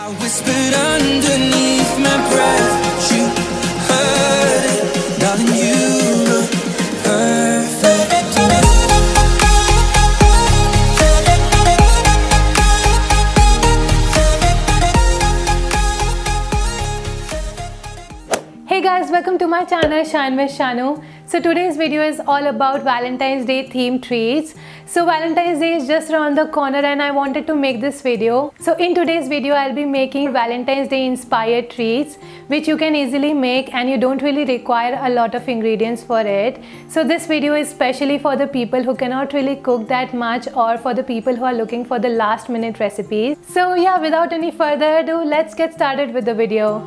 I whispered underneath my breath, you heard it, darling, you look perfect. Hey guys, welcome to my channel Shine with Shanu. So today's video is all about Valentine's Day themed treats. So Valentine's Day is just around the corner and I wanted to make this video. So in today's video I'll be making Valentine's Day inspired treats which you can easily make and you don't really require a lot of ingredients for it. So this video is specially for the people who cannot really cook that much or for the people who are looking for the last minute recipes. So yeah, without any further ado, let's get started with the video.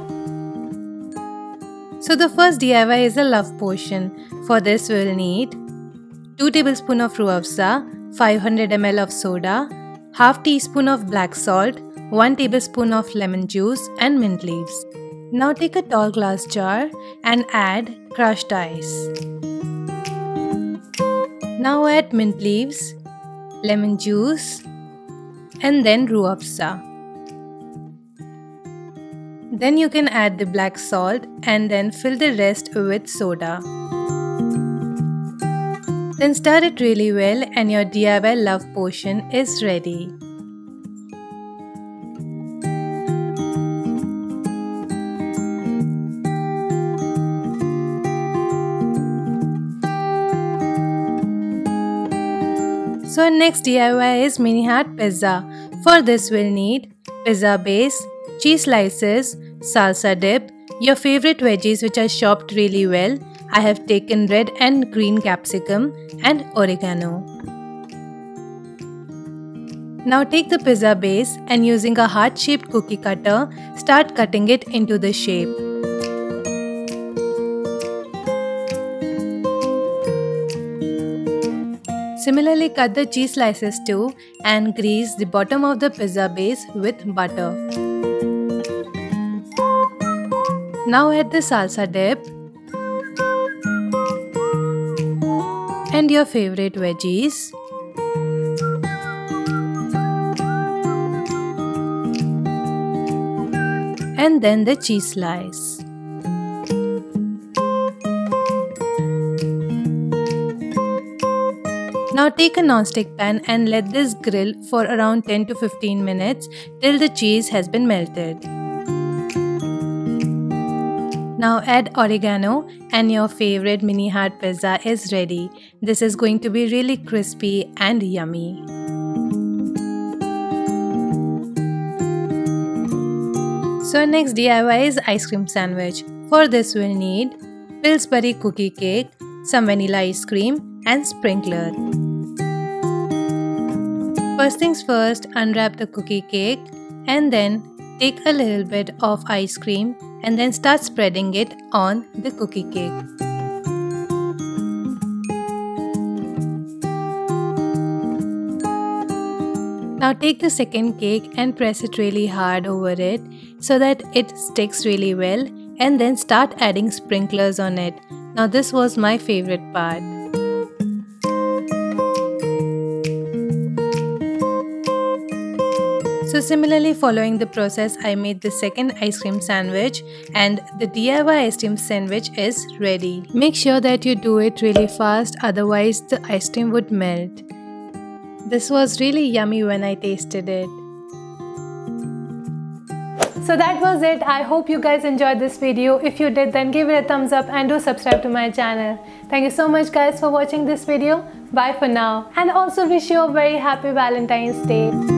So the first DIY is a love potion. For this we will need 2 tablespoons of Ruah Afza, 500 ml of soda, half teaspoon of black salt, 1 tablespoon of lemon juice and mint leaves. Now take a tall glass jar and add crushed ice. Now add mint leaves, lemon juice and then Ruah Afza. Then you can add the black salt and then fill the rest with soda. Then stir it really well and your DIY love potion is ready. So our next DIY is mini heart pizza. For this we'll need pizza base, cheese slices, salsa dip, your favorite veggies which are chopped really well. I have taken red and green capsicum and oregano. Now take the pizza base and using a heart-shaped cookie cutter, start cutting it into the shape. Similarly, cut the cheese slices too and grease the bottom of the pizza base with butter. Now add the salsa dip and your favorite veggies. And then the cheese slice. Now take a non-stick pan and let this grill for around 10 to 15 minutes till the cheese has been melted. Now add oregano and your favorite mini heart pizza is ready. This is going to be really crispy and yummy. So next DIY is ice cream sandwich. For this we'll need Pillsbury cookie cake, some vanilla ice cream and sprinkler. First things first, unwrap the cookie cake and then take a little bit of ice cream and then start spreading it on the cookie cake. Now take the second cake and press it really hard over it so that it sticks really well and then start adding sprinklers on it. Now this was my favorite part. So similarly, following the process, I made the second ice cream sandwich and the DIY ice cream sandwich is ready. Make sure that you do it really fast, otherwise the ice cream would melt. This was really yummy when I tasted it. So that was it. I hope you guys enjoyed this video. If you did, then give it a thumbs up and do subscribe to my channel. Thank you so much guys for watching this video. Bye for now and also wish you a very happy Valentine's Day.